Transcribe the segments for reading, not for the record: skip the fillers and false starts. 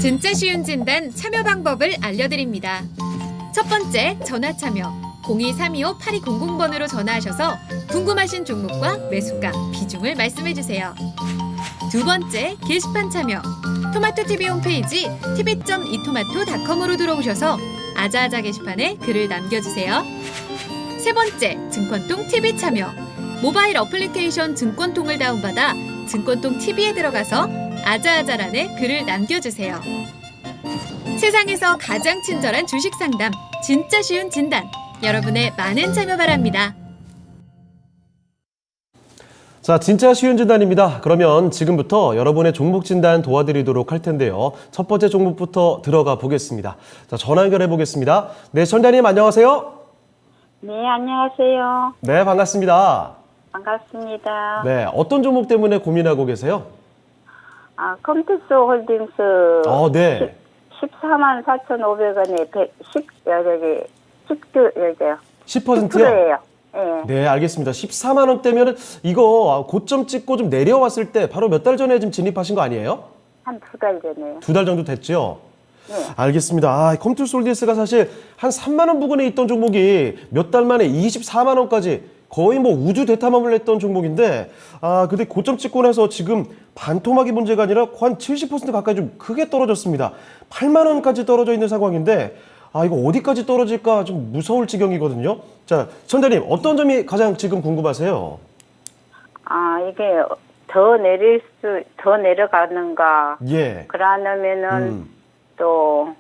진짜 쉬운 진단 참여 방법을 알려드립니다. 첫 번째, 전화 참여. 02-325-8200번으로 전화하셔서 궁금하신 종목과 매수가, 비중을 말씀해주세요. 두 번째, 게시판 참여. 토마토TV 홈페이지 tv.이토마토.com으로 들어오셔서 아자아자 게시판에 글을 남겨주세요. 세 번째, 증권통 TV 참여. 모바일 어플리케이션 증권통을 다운받아 증권통 TV에 들어가서 아자아자란에 글을 남겨주세요. 세상에서 가장 친절한 주식 상담, 진짜 쉬운 진단. 여러분의 많은 참여 바랍니다. 자, 진짜 쉬운 진단입니다. 그러면 지금부터 여러분의 종목 진단 도와드리도록 할 텐데요. 첫 번째 종목부터 들어가 보겠습니다. 자, 전화 연결해 보겠습니다. 네, 전자님 안녕하세요. 네, 안녕하세요. 네, 반갑습니다. 반갑습니다. 네, 어떤 종목 때문에 고민하고 계세요? 컴투스 홀딩스 네. 14만 4,500원에 10%요. 10%요? 네. 네, 알겠습니다. 14만 원대면 이거 고점 찍고 좀 내려왔을 때 바로 몇 달 전에 좀 진입하신 거 아니에요? 한 2달 전에요. 2달 정도 됐죠? 네. 알겠습니다. 컴투스 홀딩스가 사실 한 3만 원 부근에 있던 종목이 몇 달 만에 24만 원까지 거의 뭐 우주 대탐험을 했던 종목인데, 근데 고점 찍고 나서 지금 반토막이 문제가 아니라 한 70% 가까이 좀 크게 떨어졌습니다. 8만 원까지 떨어져 있는 상황인데, 이거 어디까지 떨어질까 좀 무서울 지경이거든요. 자, 천대님 어떤 점이 가장 지금 궁금하세요? 이게 더 내려가는가? 예. 그러면은 또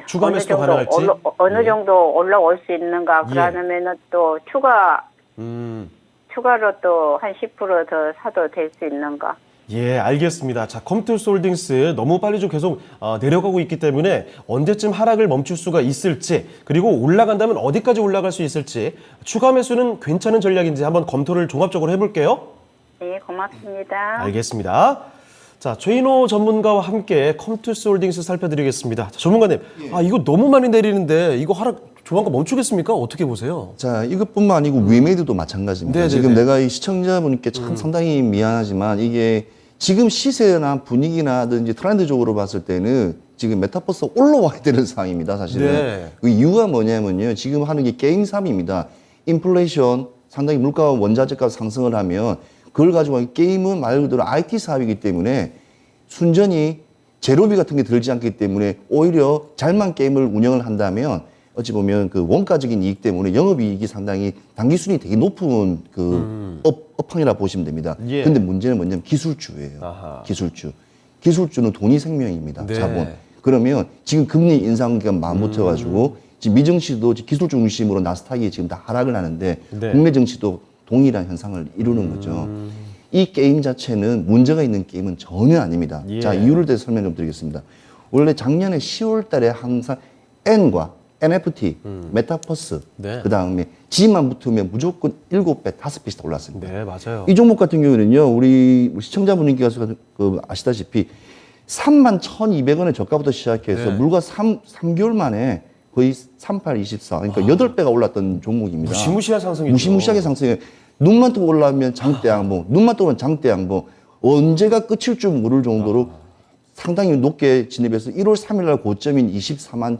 추가 매수도 가능할지? 어느 정도 올라올 수 있는가? 예. 그러면은 또 추가로 또 한 10% 더 사도 될 수 있는가? 예, 알겠습니다. 자, 컴투스 홀딩스 너무 빨리 좀 계속 내려가고 있기 때문에 언제쯤 하락을 멈출 수가 있을지, 그리고 올라간다면 어디까지 올라갈 수 있을지, 추가 매수는 괜찮은 전략인지 한번 검토를 종합적으로 해볼게요. 네, 고맙습니다. 알겠습니다. 자, 최인호 전문가와 함께 컴투스 홀딩스 살펴드리겠습니다. 자, 전문가님, 이거 너무 많이 내리는데 이거 하락 조만간 멈추겠습니까? 어떻게 보세요? 자, 이것뿐만 아니고 위메이드도 마찬가지입니다. 네네네. 지금 내가 이 시청자분께 참 상당히 미안하지만 이게 지금 시세나 분위기나든지 트렌드적으로 봤을 때는 지금 메타버스가 올라와야 되는 상황입니다, 사실은. 네. 그 이유가 뭐냐면요. 지금 하는 게 게임삼입니다. 인플레이션, 상당히 물가와 원자재가 상승을 하면 그걸 가지고 게임은 말 그대로 IT 사업이기 때문에 순전히 제로비 같은 게 들지 않기 때문에 오히려 잘만 게임을 운영을 한다면 어찌 보면 그 원가적인 이익 때문에 영업이익이 상당히 단기순이 되게 높은 그 업황이라 보시면 됩니다. 예. 근데 문제는 뭐냐면 기술주예요. 아하. 기술주. 기술주는 돈이 생명입니다. 네. 자본. 그러면 지금 금리 인상기가 만 붙어가지고 지금 미증시도 기술주 중심으로 나스닥이 지금 다 하락을 하는데 네. 국내 증시도 동일한 현상을 이루는 거죠. 이 게임 자체는 문제가 있는 게임은 전혀 아닙니다. 예. 자, 이유를 대해서 설명 좀 드리겠습니다. 원래 작년에 10월 달에 항상 N과 NFT, 메타버스, 네. 그 다음에 G만 붙으면 무조건 7배, 5배씩 올랐습니다. 네, 맞아요. 이 종목 같은 경우는요, 우리 시청자분께서 아시다시피 31,200원의 저가부터 시작해서 네. 물가 3개월 만에 거의 38, 24, 그러니까 8배가 올랐던 종목입니다. 무시무시한 상승이죠. 무시무시하게 상승해요. 눈만 뜨고 올라오면 장대양봉, 눈만 뜨면 장대양봉, 언제가 끝일 줄 모를 정도로 상당히 높게 진입해서 1월 3일 날 고점인 24만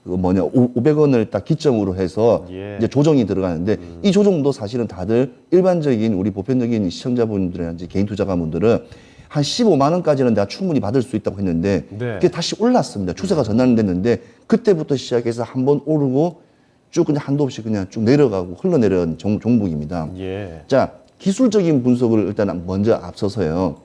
500원을 딱 기점으로 해서 예. 이제 조정이 들어가는데 이 조정도 사실은 다들 일반적인 우리 보편적인 시청자분들이나 개인 투자가분들은 한 15만 원까지는 내가 충분히 받을 수 있다고 했는데 네. 그게 다시 올랐습니다. 추세가 전환됐는데 그때부터 시작해서 한번 오르고 쭉 그냥 한도 없이 그냥 쭉 내려가고 흘러내려온 종목입니다. 예. 자, 기술적인 분석을 일단 먼저 앞서서요.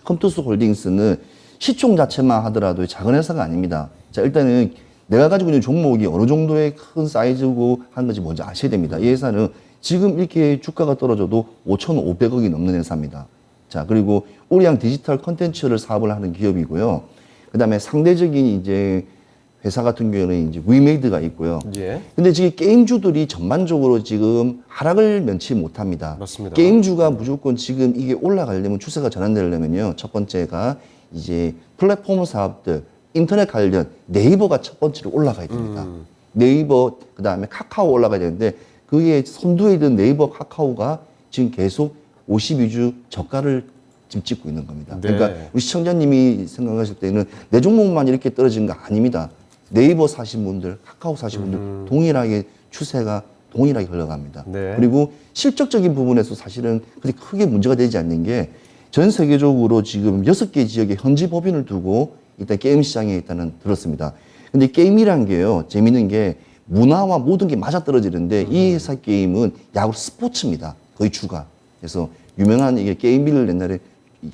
컴투스 홀딩스는 시총 자체만 하더라도 작은 회사가 아닙니다. 자, 일단은 내가 가지고 있는 종목이 어느 정도의 큰 사이즈고 하는 건지 먼저 아셔야 됩니다. 이 회사는 지금 이렇게 주가가 떨어져도 5,500억이 넘는 회사입니다. 자, 그리고 우리양 디지털 컨텐츠를 사업을 하는 기업이고요. 그 다음에 상대적인 이제 회사 같은 경우는 이제 위메이드가 있고요. 예. 근데 지금 게임주들이 전반적으로 지금 하락을 면치 못합니다. 맞습니다. 게임주가 무조건 지금 이게 올라가려면 추세가 전환되려면요. 첫 번째가 이제 플랫폼 사업들, 인터넷 관련 네이버가 첫 번째로 올라가야 됩니다. 네이버, 그 다음에 카카오 올라가야 되는데 그게 선두에 있던 네이버, 카카오가 지금 계속 52주 저가를 지금 찍고 있는 겁니다. 네. 그러니까 우리 시청자님이 생각하실 때는 내 종목만 이렇게 떨어진 거 아닙니다. 네이버 사신 분들, 카카오 사신 분들 동일하게 추세가 동일하게 흘러갑니다. 네. 그리고 실적적인 부분에서 사실은 그렇게 크게 문제가 되지 않는 게 전 세계적으로 지금 6개 지역에 현지 법인을 두고 일단 게임 시장에 일단은 들었습니다. 근데 게임이란 게요, 재밌는 게 문화와 모든 게 맞아떨어지는데 이 회사 게임은 야구 스포츠입니다. 거의 주가. 그래서 유명한 이게 게임을 옛날에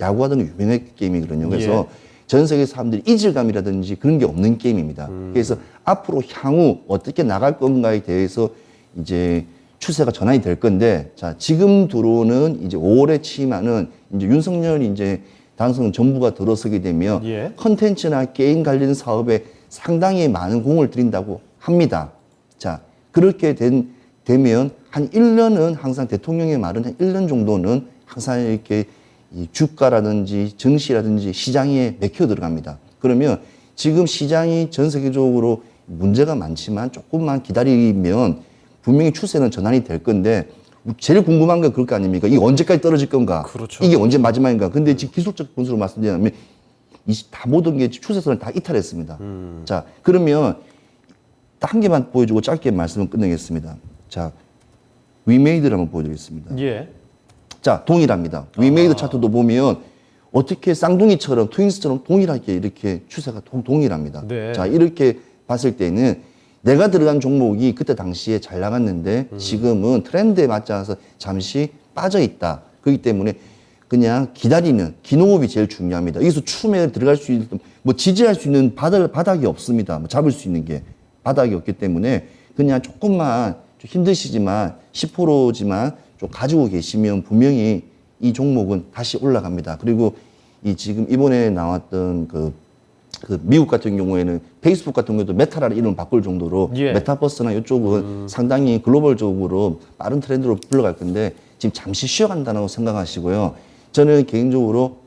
야구하던 게 유명한 게임이거든요. 그래서 예. 전 세계 사람들이 이질감이라든지 그런 게 없는 게임입니다. 그래서 앞으로 향후 어떻게 나갈 건가에 대해서 이제 추세가 전환이 될 건데, 자, 지금 들어오는 이제 5월에 취임하는 이제 윤석열이 이제 당선 정부가 들어서게 되면 예. 컨텐츠나 게임 관련 사업에 상당히 많은 공을 들인다고 합니다. 자, 그렇게 되면 한 1년은 항상 대통령의 말은 한 1년 정도는 항상 이렇게 이 주가라든지 증시라든지 시장에 맥혀 들어갑니다. 그러면 지금 시장이 전 세계적으로 문제가 많지만 조금만 기다리면 분명히 추세는 전환이 될 건데 제일 궁금한 건 그럴 거 아닙니까? 이게 언제까지 떨어질 건가? 그렇죠. 이게 언제 마지막인가? 근데 지금 기술적 분수로 말씀드리면 다 모든 게 추세선을 다 이탈했습니다. 자, 그러면 딱 한 개만 보여주고 짧게 말씀을 끝내겠습니다. 자, 위메이드를 한번 보여드리겠습니다. 예. 자, 동일합니다. 위메이드 차트도 보면 어떻게 쌍둥이처럼 트윈스처럼 동일하게 이렇게 추세가 동일합니다. 네. 자, 이렇게 봤을 때는 내가 들어간 종목이 그때 당시에 잘 나갔는데 지금은 트렌드에 맞춰서 잠시 빠져 있다. 그렇기 때문에 그냥 기다리는 기농업이 제일 중요합니다. 여기서 춤에 들어갈 수 있는 뭐 지지할 수 있는 바닥이 없습니다. 뭐 잡을 수 있는 게 바닥이 없기 때문에 그냥 조금만 좀 힘드시지만 10%지만 좀 가지고 계시면 분명히 이 종목은 다시 올라갑니다. 그리고 이 지금 이번에 나왔던 그 미국 같은 경우에는 페이스북 같은 경우도 메타라는 이름을 바꿀 정도로 예. 메타버스나 이쪽은 상당히 글로벌적으로 빠른 트렌드로 불러갈 건데 지금 잠시 쉬어간다고 생각하시고요. 저는 개인적으로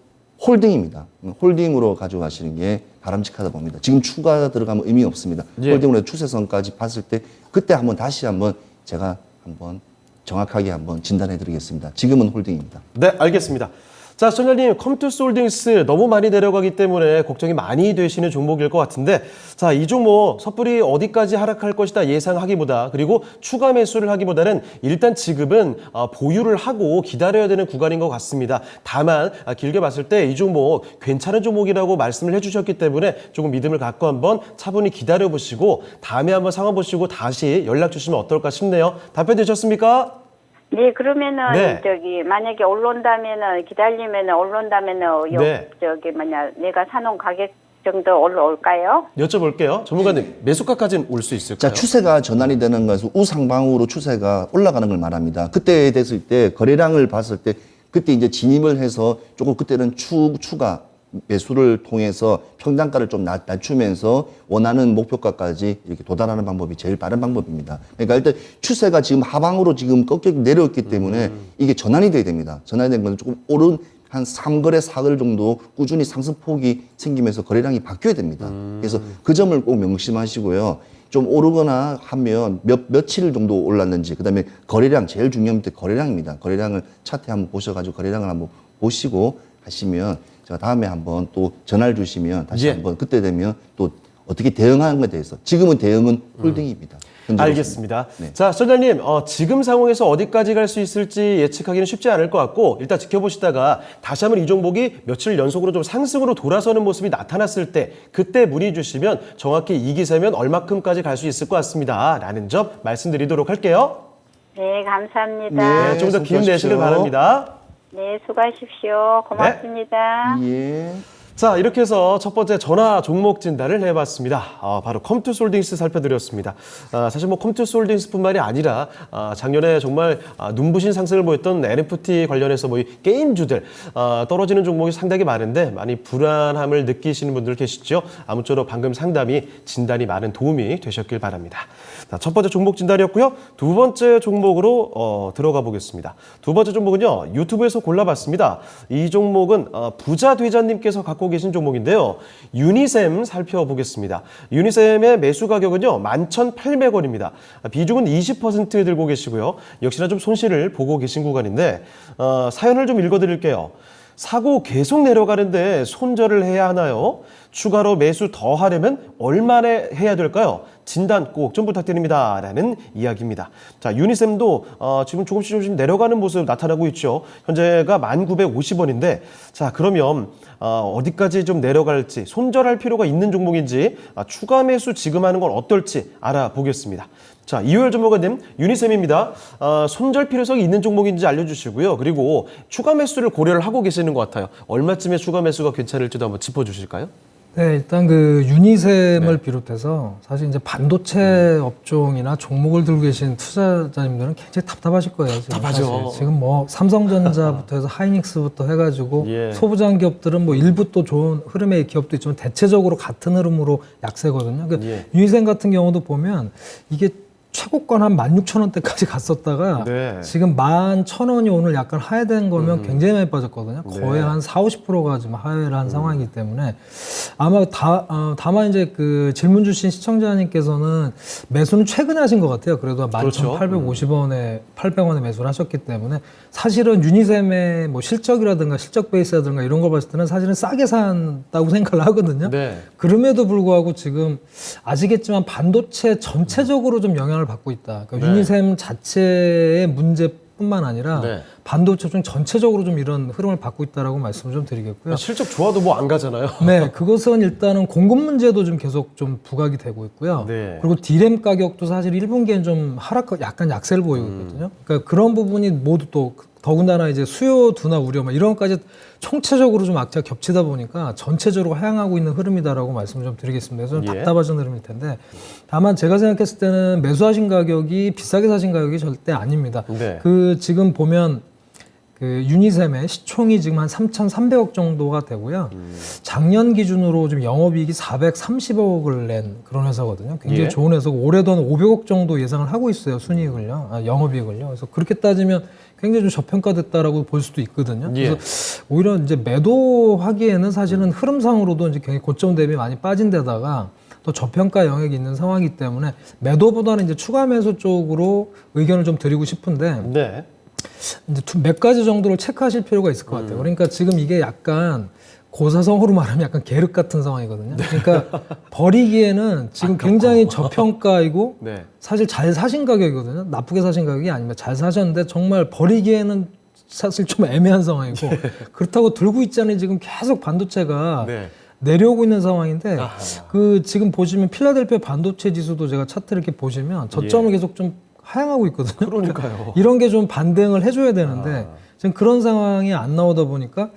홀딩입니다. 홀딩으로 가져가시는 게 바람직하다 봅니다. 지금 추가 들어가면 의미 없습니다. 예. 홀딩으로 추세선까지 봤을 때 그때 다시 한번 제가 한번 정확하게 한번 진단해 드리겠습니다. 지금은 홀딩입니다. 네, 알겠습니다. 자, 시청자님, 컴투스홀딩스 너무 많이 내려가기 때문에 걱정이 많이 되시는 종목일 것 같은데, 자, 이 종목 섣불리 어디까지 하락할 것이다 예상하기보다, 그리고 추가 매수를 하기보다는 일단 지금은 보유를 하고 기다려야 되는 구간인 것 같습니다. 다만 길게 봤을 때 이 종목 괜찮은 종목이라고 말씀을 해주셨기 때문에 조금 믿음을 갖고 한번 차분히 기다려보시고 다음에 한번 상황 보시고 다시 연락 주시면 어떨까 싶네요. 답변 되셨습니까? 네, 그러면은 네. 만약에 올라온다면은 기다리면은 올라온다면은 네. 내가 사놓은 가격 정도 올라올까요? 여쭤볼게요. 전문가님, 매수가까지는 올 수 있을까요? 자, 추세가 전환이 되는 것은 우상방으로 추세가 올라가는 걸 말합니다. 그때 됐을 때 거래량을 봤을 때 그때 이제 진입을 해서 조금 그때는 추가 매수를 통해서 평단가를 좀 낮추면서 원하는 목표가까지 이렇게 도달하는 방법이 제일 빠른 방법입니다. 그러니까 일단 추세가 지금 하방으로 지금 꺾여 내려왔기 때문에 이게 전환이 돼야 됩니다. 전환이 된 건 조금 오른 한 3거래, 4거래 정도 꾸준히 상승폭이 생기면서 거래량이 바뀌어야 됩니다. 그래서 그 점을 꼭 명심하시고요. 좀 오르거나 하면 며칠 정도 올랐는지, 그 다음에 거래량, 제일 중요한 게 거래량입니다. 거래량을 차트 한번 보셔가지고 거래량을 한번 보시고 하시면 제가 다음에 한번 또 전화를 주시면 다시 예. 한번 그때 되면 또 어떻게 대응하는 것에 대해서 지금은 대응은 홀딩입니다. 알겠습니다. 네. 자, 시청자님, 지금 상황에서 어디까지 갈 수 있을지 예측하기는 쉽지 않을 것 같고 일단 지켜보시다가 다시 한번 이 종목이 며칠 연속으로 좀 상승으로 돌아서는 모습이 나타났을 때 그때 문의 주시면 정확히 이 기세면 얼마큼까지 갈 수 있을 것 같습니다. 라는 점 말씀드리도록 할게요. 네, 감사합니다. 네, 좀 더 기운 수고하십시오. 내시길 바랍니다. 네, 수고하십시오. 고맙습니다. 예. 자, 이렇게 해서 첫 번째 전화 종목 진단을 해봤습니다. 바로 컴투스홀딩스 살펴드렸습니다. 사실 뭐 컴투스홀딩스뿐만이 아니라 작년에 정말 눈부신 상승을 보였던 NFT 관련해서 뭐 게임주들 떨어지는 종목이 상당히 많은데 많이 불안함을 느끼시는 분들 계시죠. 아무쪼록 방금 상담이 진단이 많은 도움이 되셨길 바랍니다. 자, 첫 번째 종목 진단이었고요. 두 번째 종목으로 들어가 보겠습니다. 두 번째 종목은요, 유튜브에서 골라봤습니다. 이 종목은 부자되자님께서 갖고 계신 종목인데요. 유니셈 살펴보겠습니다. 유니셈의 매수 가격은요, 11,800원입니다. 비중은 20% 들고 계시고요. 역시나 좀 손실을 보고 계신 구간인데 사연을 좀 읽어드릴게요. 사고 계속 내려가는데 손절을 해야 하나요? 추가로 매수 더 하려면 얼마나 해야 될까요? 진단 꼭 좀 부탁드립니다. 라는 이야기입니다. 자, 유니셈도 지금 조금씩 내려가는 모습 나타나고 있죠. 현재가 1950원인데, 자, 그러면 어디까지 좀 내려갈지, 손절할 필요가 있는 종목인지, 추가 매수 지금 하는 건 어떨지 알아보겠습니다. 자, 이효열 전문가님, 유니셈입니다. 손절 필요성이 있는 종목인지 알려주시고요. 그리고 추가 매수를 고려를 하고 계시는 것 같아요. 얼마쯤에 추가 매수가 괜찮을지도 한번 짚어주실까요? 네, 일단 그 유니셈을 비롯해서 사실 이제 반도체 업종이나 종목을 들고 계신 투자자님들은 굉장히 답답하실 거예요. 지금 답답하죠. 사실. 지금 뭐 삼성전자부터 해서 하이닉스부터 해가지고 예. 소부장 기업들은 뭐 일부 또 좋은 흐름의 기업도 있지만 대체적으로 같은 흐름으로 약세거든요. 그러니까 예. 유니셈 같은 경우도 보면 이게 최고권 한 16,000원대까지 갔었다가 네. 지금 11,000원이 오늘 약간 하회된 거면 굉장히 많이 빠졌거든요. 거의 네. 한 40~50%가 지금 하회를 한 상황이기 때문에 아마 다만 이제 그 질문 주신 시청자님께서는 매수는 최근에 하신 것 같아요. 그래도 그렇죠. 11,850원에 800원에 매수를 하셨기 때문에 사실은 유니셈의 뭐 실적이라든가 실적 베이스라든가 이런 걸 봤을 때는 사실은 싸게 산다고 생각을 하거든요. 네. 그럼에도 불구하고 지금 아시겠지만 반도체 전체적으로 좀 영향을 받고 있다. 그러니까 네. 유니셈 자체의 문제뿐만 아니라 네. 반도체 중 전체적으로 좀 이런 흐름을 받고 있다라고 말씀을 좀 드리겠고요. 실적 좋아도 뭐 안 가잖아요. 네, 그것은 일단은 공급 문제도 좀 계속 좀 부각이 되고 있고요. 네. 그리고 D램 가격도 사실 1분기엔 좀 약간 약세를 보이고 있거든요. 그러니까 그런 부분이 모두 또 더군다나 이제 수요 둔화 우려 뭐 이런 것까지 총체적으로 좀 악재가 겹치다 보니까 전체적으로 하향하고 있는 흐름이다라고 말씀을 좀 드리겠습니다. 그래서 좀 예. 답답하신 흐름일 텐데 다만 제가 생각했을 때는 매수하신 가격이 비싸게 사신 가격이 절대 아닙니다. 네. 그 지금 보면 그 유니셈의 시총이 지금 한 3,300억 정도가 되고요. 작년 기준으로 좀 영업이익이 430억을 낸 그런 회사거든요. 굉장히 예. 좋은 회사고 올해도 한 500억 정도 예상을 하고 있어요. 순이익을요. 영업이익을요. 그래서 그렇게 따지면 굉장히 좀 저평가됐다라고 볼 수도 있거든요. 예. 그래서 오히려 이제 매도하기에는 사실은 흐름상으로도 이제 굉장히 고점 대비 많이 빠진 데다가 또 저평가 영역이 있는 상황이기 때문에 매도보다는 이제 추가 매수 쪽으로 의견을 좀 드리고 싶은데 네. 이제 몇 가지 정도를 체크하실 필요가 있을 것 같아요. 그러니까 지금 이게 약간 고사성어로 말하면 약간 계륵 같은 상황이거든요. 그러니까 버리기에는 지금 굉장히 저평가이고 네. 사실 잘 사신 가격이거든요. 나쁘게 사신 가격이 아니면 잘 사셨는데 정말 버리기에는 사실 좀 애매한 상황이고 그렇다고 들고 있잖아요. 지금 계속 반도체가 네. 내려오고 있는 상황인데 아하. 그 지금 보시면 필라델피아 반도체 지수도 제가 차트를 이렇게 보시면 저점을 예. 계속 좀 하향하고 있거든요. 그러니까요. 이런 게 좀 반등을 해줘야 되는데 지금 그런 상황이 안 나오다 보니까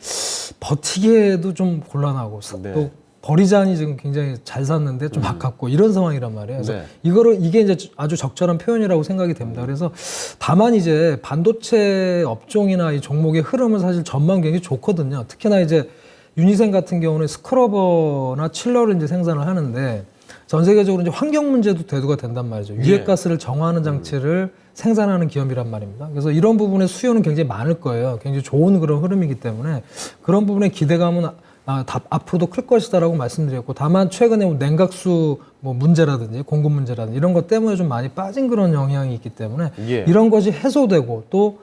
버티기에도 좀 곤란하고 네. 또 버리자니 지금 굉장히 잘 샀는데 좀 아깝고 이런 상황이란 말이에요. 그래서 네. 이게 이제 아주 적절한 표현이라고 생각이 됩니다. 그래서 다만 이제 반도체 업종이나 이 종목의 흐름은 사실 전망 굉장히 좋거든요. 특히나 이제 유니셈 같은 경우는 스크러버나 칠러를 이제 생산을 하는데 전 세계적으로 이제 환경 문제도 대두가 된단 말이죠. 유해가스를 정화하는 장치를 생산하는 기업이란 말입니다. 그래서 이런 부분의 수요는 굉장히 많을 거예요. 굉장히 좋은 그런 흐름이기 때문에 그런 부분의 기대감은 앞으로도 클 것이다라고 말씀드렸고 다만 최근에 뭐 냉각수 뭐 문제라든지 공급 문제라든지 이런 것 때문에 좀 많이 빠진 그런 영향이 있기 때문에 예. 이런 것이 해소되고 또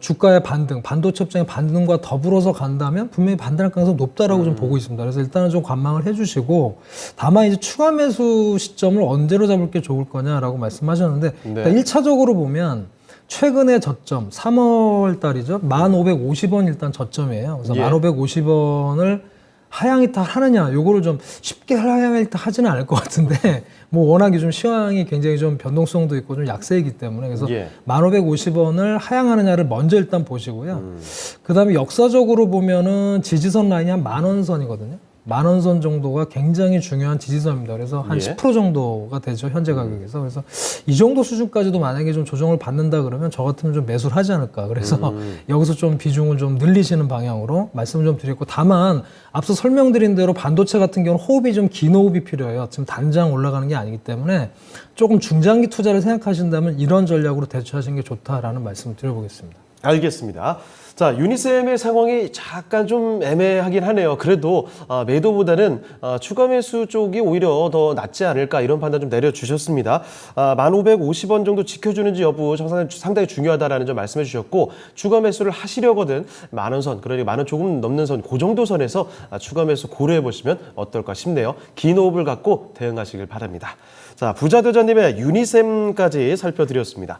주가의 반등, 반도체 업종의 반등과 더불어서 간다면 분명히 반등할 가능성이 높다라고 좀 보고 있습니다. 그래서 일단은 좀 관망을 해주시고 다만 이제 추가 매수 시점을 언제로 잡을 게 좋을 거냐라고 말씀하셨는데 네. 1차적으로 보면 최근의 저점 3월 달이죠. 1,550원 일단 저점이에요. 그래서 예. 1,550원을 하향이탈 하느냐, 요거를 좀 쉽게 하향이탈 하지는 않을 것 같은데, 뭐 워낙에 좀 시황이 굉장히 좀 변동성도 있고 좀 약세이기 때문에, 그래서 예. 1,550원을 하향하느냐를 먼저 일단 보시고요. 그 다음에 역사적으로 보면은 지지선 라인이 한 10,000원 선이거든요. 10,000원 선 정도가 굉장히 중요한 지지선입니다. 그래서 한 예. 10% 정도가 되죠, 현재 가격에서. 그래서 이 정도 수준까지도 만약에 좀 조정을 받는다 그러면 저 같으면 좀 매수를 하지 않을까. 그래서 여기서 좀 비중을 좀 늘리시는 방향으로 말씀을 좀 드렸고, 다만 앞서 설명드린 대로 반도체 같은 경우는 호흡이 좀 긴 호흡이 필요해요. 지금 단장 올라가는 게 아니기 때문에 조금 중장기 투자를 생각하신다면 이런 전략으로 대처하시는 게 좋다라는 말씀을 드려보겠습니다. 알겠습니다. 자, 유니셈의 상황이 잠깐 좀 애매하긴 하네요. 그래도 매도보다는 추가 매수 쪽이 오히려 더 낫지 않을까 이런 판단 좀 내려주셨습니다. 1,550원 정도 지켜주는지 여부 상당히 중요하다라는 점 말씀해 주셨고, 추가 매수를 하시려거든 10,000원 선, 그러니까 10,000원 조금 넘는 선, 그 정도 선에서 추가 매수 고려해 보시면 어떨까 싶네요. 긴 호흡을 갖고 대응하시길 바랍니다. 자, 부자대전님의 유니셈까지 살펴드렸습니다.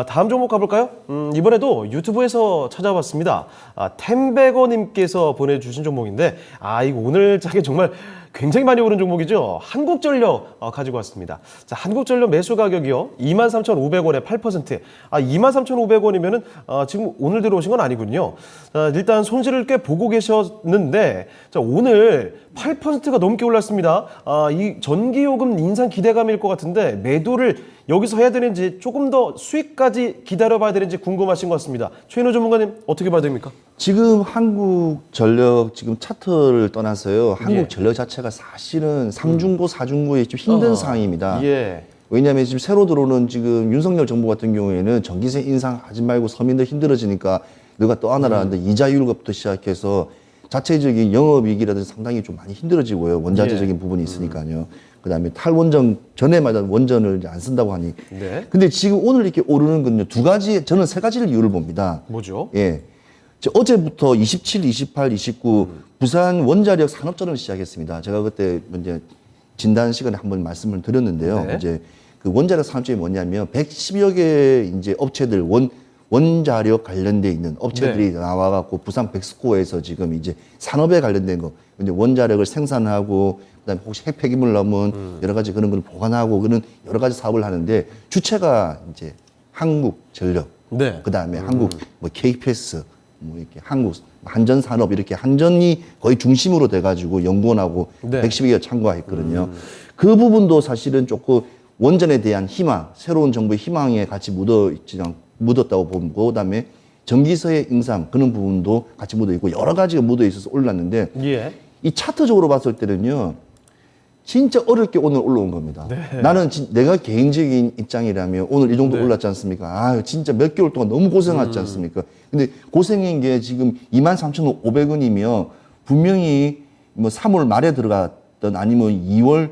다음 종목 가볼까요? 이번에도 유튜브에서 찾아봤습니다. 템베거님께서 보내주신 종목인데, 이거 오늘 장에 정말 굉장히 많이 오른 종목이죠. 한국전력 가지고 왔습니다. 자, 한국전력 매수 가격이요. 23,500원에 8%. 23,500원이면은 지금 오늘 들어오신 건 아니군요. 자, 일단 손실을 꽤 보고 계셨는데, 자, 오늘 8%가 넘게 올랐습니다. 이 전기요금 인상 기대감일 것 같은데 매도를 여기서 해야 되는지 조금 더 수익까지 기다려봐야 되는지 궁금하신 것 같습니다. 최인호 전문가님 어떻게 봐야 됩니까? 지금 한국전력 지금 차트를 떠나서요. 한국전력 자체가 사실은 상중고, 사중고에 좀 힘든 상황입니다. 예. 왜냐하면 지금 새로 들어오는 지금 윤석열 정부 같은 경우에는 전기세 인상하지 말고 서민들 힘들어지니까 너가 떠안아라는데 이자율부터 시작해서 자체적인 영업이익이라든지 상당히 좀 많이 힘들어지고요. 원자재적인 부분이 있으니까요. 그다음에 탈원전 전에마다 원전을 이제 안 쓴다고 하니. 네. 근데 지금 오늘 이렇게 오르는 건요. 저는 세 가지를 이유를 봅니다. 뭐죠? 예. 어제부터 27, 28, 29 부산 원자력 산업전을 시작했습니다. 제가 그때 이제 진단 시간에 한번 말씀을 드렸는데요. 네. 이제 그 원자력 산업전이 뭐냐면 110여 개 이제 업체들 원자력 관련돼 있는 업체들이 나와갖고 부산 백스코에서 지금 이제 산업에 관련된 거, 이제 원자력을 생산하고 그다음에 혹시 핵 폐기물 남은 여러 가지 그런 걸 보관하고 그런 여러 가지 사업을 하는데 주체가 이제 한국전력, 네. 그다음에 한국 뭐 KPS, 뭐 이렇게 한국 한전산업 이렇게 한전이 거의 중심으로 돼가지고 연구원하고 네. 112개가 참가했거든요. 그 부분도 사실은 조금 원전에 대한 희망, 새로운 정부의 희망에 같이 묻었다고 보고, 그다음에 전기세의 인상 그런 부분도 같이 묻어 있고 여러 가지가 묻어 있어서 올랐는데 예. 이 차트적으로 봤을 때는요. 진짜 어렵게 오늘 올라온 겁니다. 네. 나는 내가 개인적인 입장이라면 오늘 이 정도 네. 올랐지 않습니까? 진짜 몇 개월 동안 너무 고생했지 않습니까? 근데 고생인 게 지금 23,500원이면 분명히 뭐 3월 말에 들어갔던 아니면 2월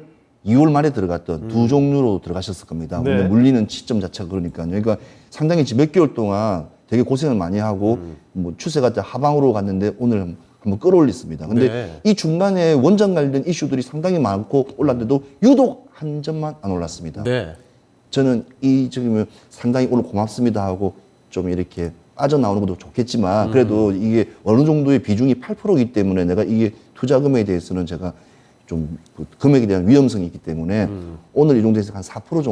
말에 들어갔던 두 종류로 들어가셨을 겁니다. 네. 근데 물리는 시점 자체가 그러니까요. 그러니까 상당히 지금 몇 개월 동안 되게 고생을 많이 하고 뭐 추세가 하방으로 갔는데 오늘 한번 끌어올렸습니다. 근데 네. 이 중간에 원전 관련 이슈들이 상당히 많고 올랐는데도 유독 한 점만 안 올랐습니다. 네. 저는 이 지금 상당히 오늘 고맙습니다 하고 좀 이렇게 빠져나오는 것도 좋겠지만 그래도 이게 어느 정도의 비중이 8%이기 때문에 내가 이게 투자금에 대해서는 제가 좀 그 금액에 대한 위험성이 있기 때문에 오늘 이 정도에서 한 4%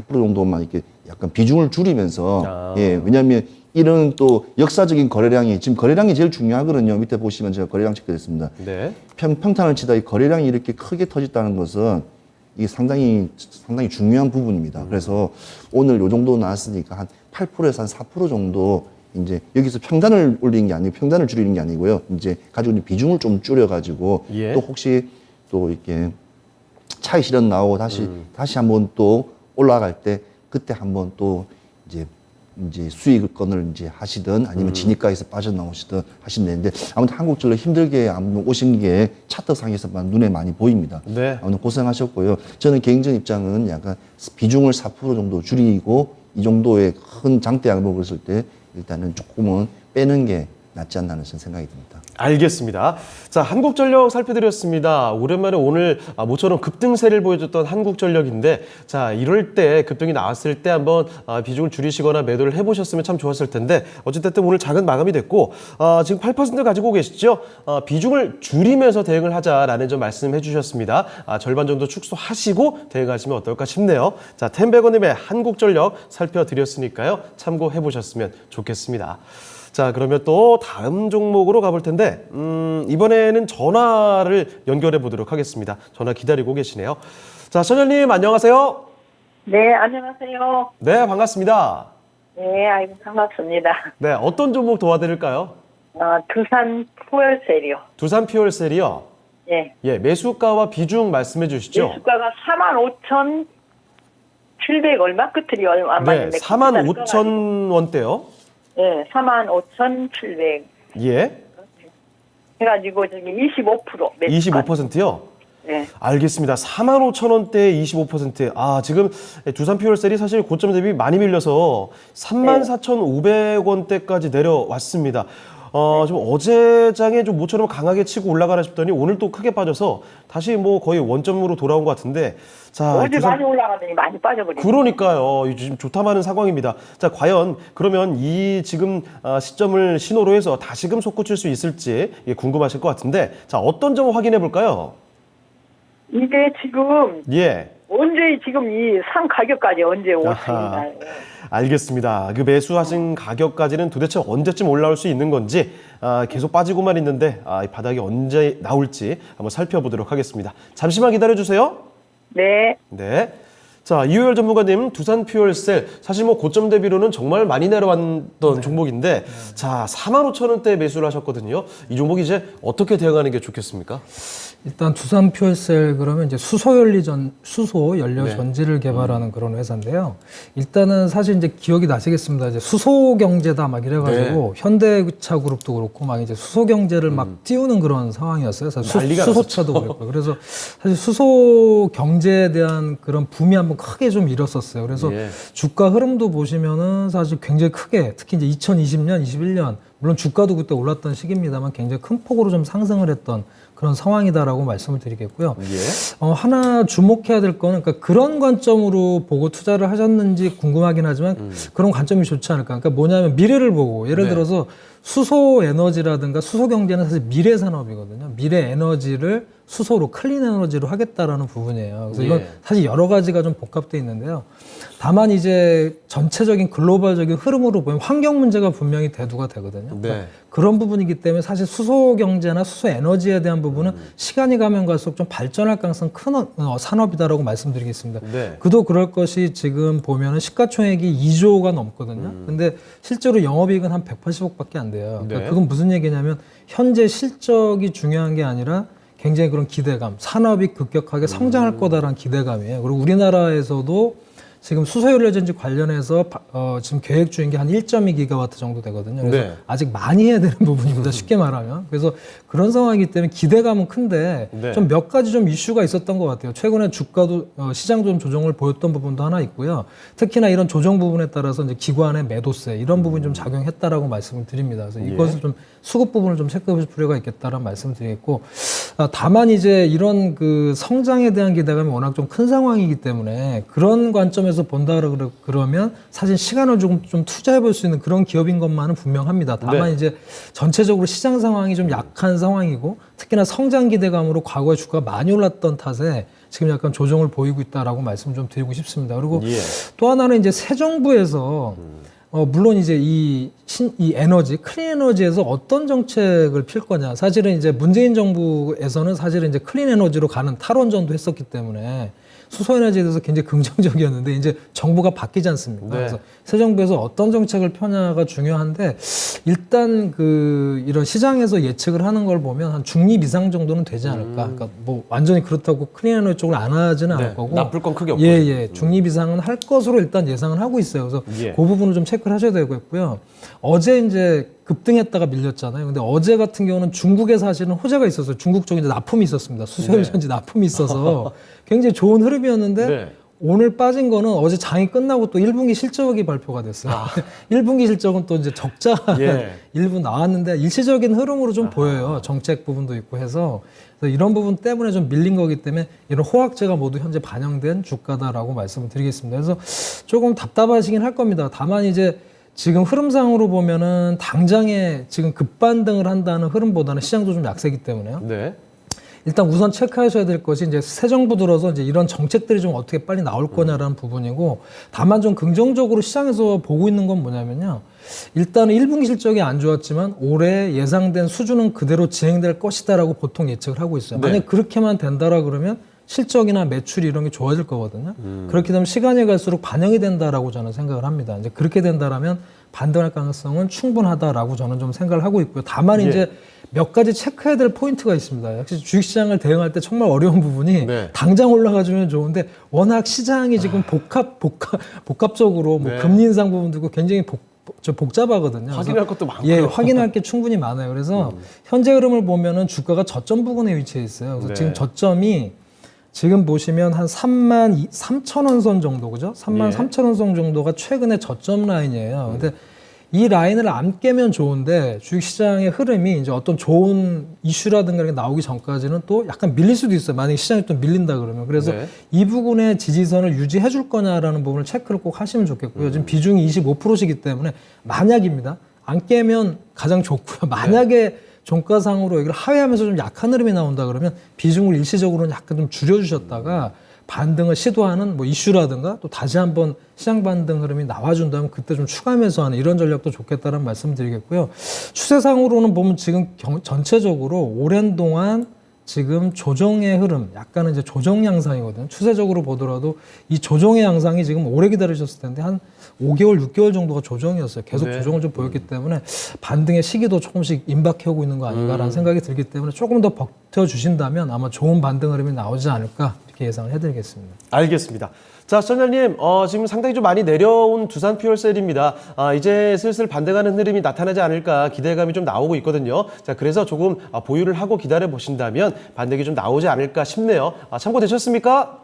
정도만 이렇게 약간 비중을 줄이면서 예, 왜냐하면 이런 또 역사적인 거래량이 지금 거래량이 제일 중요하거든요. 밑에 보시면 제가 거래량 체크했습니다. 네. 평탄을 치다 이 거래량이 이렇게 크게 터졌다는 것은 이게 상당히 중요한 부분입니다. 그래서 오늘 요 정도 나왔으니까 한 8%에서 한 4% 정도 이제 여기서 평단을 올리는 게 아니고 평단을 줄이는 게 아니고요. 이제 가지고 있는 비중을 좀 줄여가지고 예. 또 혹시 또 이렇게 차익 실현 나오고 다시 한번 또 올라갈 때 그때 한번 또 이제 수익권을 이제 하시든 아니면 진입가에서 빠져나오시든 하시면 되는데 아무튼 한국전력 힘들게 오신 게 차트상에서만 눈에 많이 보입니다. 네. 아무튼 고생하셨고요. 저는 개인적인 입장은 약간 비중을 4% 정도 줄이고 이 정도의 큰 장대 양봉을 봤을 때 일단은 조금은 빼는 게 낫지 않나 하는 생각이 듭니다. 알겠습니다. 자, 한국전력 살펴드렸습니다. 오랜만에 오늘 모처럼 급등세를 보여줬던 한국전력인데, 자, 이럴 때 급등이 나왔을 때 한번 비중을 줄이시거나 매도를 해보셨으면 참 좋았을 텐데, 어쨌든 오늘 작은 마감이 됐고, 지금 8% 가지고 계시죠? 비중을 줄이면서 대응을 하자라는 점 말씀해 주셨습니다. 절반 정도 축소하시고 대응하시면 어떨까 싶네요. 자, 템베거님의 한국전력 살펴드렸으니까요. 참고해 보셨으면 좋겠습니다. 자, 그러면 또 다음 종목으로 가볼 텐데 이번에는 전화를 연결해 보도록 하겠습니다. 전화 기다리고 계시네요. 자, 천연님 안녕하세요. 네, 안녕하세요. 네, 반갑습니다. 네, 아이고, 반갑습니다. 네, 어떤 종목 도와드릴까요? 두산 푸얼셀이요. 두산 피올셀이요. 예. 예, 매수가와 비중 말씀해 주시죠. 매수가가 45,700 얼마? 끝들이 얼마? 네, 45,000원대요. 예, 45,700 예. 해가지고 저기 25% 매수가. 25%요? 네. 알겠습니다. 45,000원대에 25%. 아, 지금 두산 퓨얼셀이 사실 고점 대비 많이 밀려서 34,500원대까지 내려왔습니다. 좀 어제 장에 좀 모처럼 강하게 치고 올라가나 싶더니 오늘 또 크게 빠져서 다시 뭐 거의 원점으로 돌아온 것 같은데. 자, 어제 많이 올라가더니 많이 빠져버리네. 그러니까요. 지금 좋다마는 상황입니다. 자, 과연 그러면 이 지금 시점을 신호로 해서 다시금 솟구칠 수 있을지 궁금하실 것 같은데, 자, 어떤 점 확인해 볼까요? 이게 지금 예. 언제 지금 이 상 가격까지 언제 올 수 아하. 있나요? 알겠습니다. 그 매수하신 가격까지는 도대체 언제쯤 올라올 수 있는 건지 계속 빠지고만 있는데 이 바닥이 언제 나올지 한번 살펴보도록 하겠습니다. 잠시만 기다려주세요. 네. 네. 자, 이효열 전문가님, 두산 퓨얼셀 사실 뭐 고점 대비로는 정말 많이 내려왔던 종목인데 자, 45,000원대에 매수를 하셨거든요. 이 종목 이제 어떻게 대응하는 게 좋겠습니까? 일단 두산 퓨얼셀 그러면 이제 수소 연료 네. 전지를 개발하는 그런 회사인데요. 일단은 사실 이제 기억이 나시겠습니다. 이제 수소 경제다 막 이래가지고 현대차 그룹도 그렇고 막 이제 수소 경제를 막 띄우는 그런 상황이었어요. 사실 난리가 수소차도 그랬고. 그래서 사실 수소 경제에 대한 그런 붐이 한번 크게 좀 일었었어요. 그래서 예. 주가 흐름도 보시면은 사실 굉장히 크게 특히 이제 2020년, 21년 물론 주가도 그때 올랐던 시기입니다만 굉장히 큰 폭으로 좀 상승을 했던 그런 상황이다라고 말씀을 드리겠고요. 예. 하나 주목해야 될 거는 그러니까 그런 관점으로 보고 투자를 하셨는지 궁금하긴 하지만 그런 관점이 좋지 않을까. 그러니까 뭐냐면 미래를 보고 예를 네. 들어서 수소 에너지라든가 수소 경제는 사실 미래 산업이거든요. 미래 에너지를 수소로 클린 에너지로 하겠다라는 부분이에요. 그래서 이건 예. 사실 여러 가지가 좀 복합돼 있는데요. 다만 이제 전체적인 글로벌적인 흐름으로 보면 환경 문제가 분명히 대두가 되거든요. 네. 그런 부분이기 때문에 사실 수소 경제나 수소 에너지에 대한 부분은 시간이 가면 갈수록 좀 발전할 가능성 큰 산업이다라고 말씀드리겠습니다. 네. 그도 그럴 것이 지금 보면은 시가총액이 2조가 넘거든요. 근데 실제로 영업이익은 한 180억밖에 안 돼요. 그러니까 네. 그건 무슨 얘기냐면 현재 실적이 중요한 게 아니라 굉장히 그런 기대감, 산업이 급격하게 성장할 거다라는 기대감이에요. 그리고 우리나라에서도 지금 수소연료전지 관련해서 지금 계획 중인 게 한 1.2기가와트 정도 되거든요. 그래서 네. 아직 많이 해야 되는 부분입니다. 쉽게 말하면. 그래서 그런 상황이기 때문에 기대감은 큰데 네. 좀 몇 가지 좀 이슈가 있었던 것 같아요. 최근에 주가도 시장도 좀 조정을 보였던 부분도 하나 있고요. 특히나 이런 조정 부분에 따라서 이제 기관의 매도세 이런 부분이 좀 작용했다라고 말씀을 드립니다. 그래서 이것을 좀 수급 부분을 좀 체크해 볼 필요가 있겠다라는 말씀을 드리겠고 다만 이제 이런 그 성장에 대한 기대감이 워낙 좀 큰 상황이기 때문에 그런 관점에서 본다 그러면 사실 시간을 조금 좀 투자해 볼 수 있는 그런 기업인 것만은 분명합니다. 다만 네. 이제 전체적으로 시장 상황이 좀 약한 상황이고 특히나 성장 기대감으로 과거에 주가가 많이 올랐던 탓에 지금 약간 조정을 보이고 있다라고 말씀 좀 드리고 싶습니다. 그리고 예. 또 하나는 이제 새 정부에서 물론 이제 이 에너지, 클린 에너지에서 어떤 정책을 필 거냐. 사실은 이제 문재인 정부에서는 사실은 이제 클린 에너지로 가는 탈원전도 했었기 때문에 수소 에너지에 대해서 굉장히 긍정적이었는데 이제 정부가 바뀌지 않습니까? 네. 그래서 새 정부에서 어떤 정책을 펴냐가 중요한데 일단 그 이런 시장에서 예측을 하는 걸 보면 한 중립 이상 정도는 되지 않을까. 그러니까 뭐 완전히 그렇다고 클린 에너지 쪽을 안 하지는 않을 네. 거고. 나쁠 건 크게 없고. 예. 중립 이상은 할 것으로 일단 예상을 하고 있어요. 그래서 예. 그 부분을 좀 체크를 하셔야 되겠고요. 어제 이제 급등했다가 밀렸잖아요. 근데 어제 같은 경우는 중국에 사실은 호재가 있었어요. 중국 쪽에 이제 납품이 있었습니다. 수소연료전지 납품이 있어서 굉장히 좋은 흐름이었는데 네. 오늘 빠진 거는 어제 장이 끝나고 또 1분기 실적이 발표가 됐어요. 1분기 실적은 또 이제 적자 예. 일부 나왔는데 일시적인 흐름으로 좀 보여요. 정책 부분도 있고 해서 그래서 이런 부분 때문에 좀 밀린 거기 때문에 이런 호황제가 모두 현재 반영된 주가다라고 말씀을 드리겠습니다. 그래서 조금 답답하시긴 할 겁니다. 다만 이제 지금 흐름상으로 보면은 당장에 지금 급반등을 한다는 흐름보다는 시장도 좀 약세기 때문에요. 네. 일단 우선 체크하셔야 될 것이 이제 새 정부 들어서 이제 이런 정책들이 좀 어떻게 빨리 나올 거냐라는 부분이고 다만 좀 긍정적으로 시장에서 보고 있는 건 뭐냐면요. 일단은 1분기 실적이 안 좋았지만 올해 예상된 수준은 그대로 진행될 것이다라고 보통 예측을 하고 있어요. 네. 만약 그렇게만 된다라 그러면 실적이나 매출이 이런 게 좋아질 거거든요. 그렇게 되면 시간이 갈수록 반영이 된다라고 저는 생각을 합니다. 이제 그렇게 된다라면 반등할 가능성은 충분하다라고 저는 좀 생각을 하고 있고요. 다만 예. 이제 몇 가지 체크해야 될 포인트가 있습니다. 역시 주식시장을 대응할 때 정말 어려운 부분이 네. 당장 올라가주면 좋은데 워낙 시장이 지금 복합적으로 뭐 네. 금리 인상 부분도 있고 굉장히 복잡하거든요. 확인할 그래서 것도 많고요. 예, 확인할 게 충분히 많아요. 그래서 현재 흐름을 보면은 주가가 저점 부근에 위치해 있어요. 그래서 네. 지금 저점이 지금 보시면 한 3만 3천 원 선 정도, 그죠? 3만 예. 3천 원 선 정도가 최근에 저점 라인이에요. 근데 이 라인을 안 깨면 좋은데 주식시장의 흐름이 이제 어떤 좋은 이슈라든가 이런 게 나오기 전까지는 또 약간 밀릴 수도 있어요. 만약에 시장이 또 밀린다 그러면. 그래서 네. 이 부분의 지지선을 유지해 줄 거냐라는 부분을 체크를 꼭 하시면 좋겠고요. 지금 비중이 25%시기 때문에 만약입니다. 안 깨면 가장 좋고요. 만약에 종가상으로 여기를 하회하면서 좀 약한 흐름이 나온다 그러면 비중을 일시적으로는 약간 좀 줄여주셨다가 반등을 시도하는 뭐 이슈라든가 또 다시 한번 시장 반등 흐름이 나와준다면 그때 좀 추가 매수하는 이런 전략도 좋겠다는 말씀 드리겠고요. 추세상으로는 보면 지금 전체적으로 오랜 동안 지금 조정의 흐름, 약간은 이제 조정 양상이거든요. 추세적으로 보더라도 이 조정의 양상이 지금 오래 기다리셨을 텐데 한 5개월, 6개월 정도가 조정이었어요. 계속 네. 조정을 좀 보였기 때문에 반등의 시기도 조금씩 임박해 오고 있는 거 아닌가라는 생각이 들기 때문에 조금 더 버텨주신다면 아마 좋은 반등 흐름이 나오지 않을까 이렇게 예상을 해드리겠습니다. 알겠습니다. 자, 시청자님, 지금 상당히 좀 많이 내려온 두산 퓨얼셀입니다. 이제 슬슬 반등하는 흐름이 나타나지 않을까 기대감이 좀 나오고 있거든요. 자, 그래서 조금 보유를 하고 기다려 보신다면 반등이 좀 나오지 않을까 싶네요. 참고되셨습니까?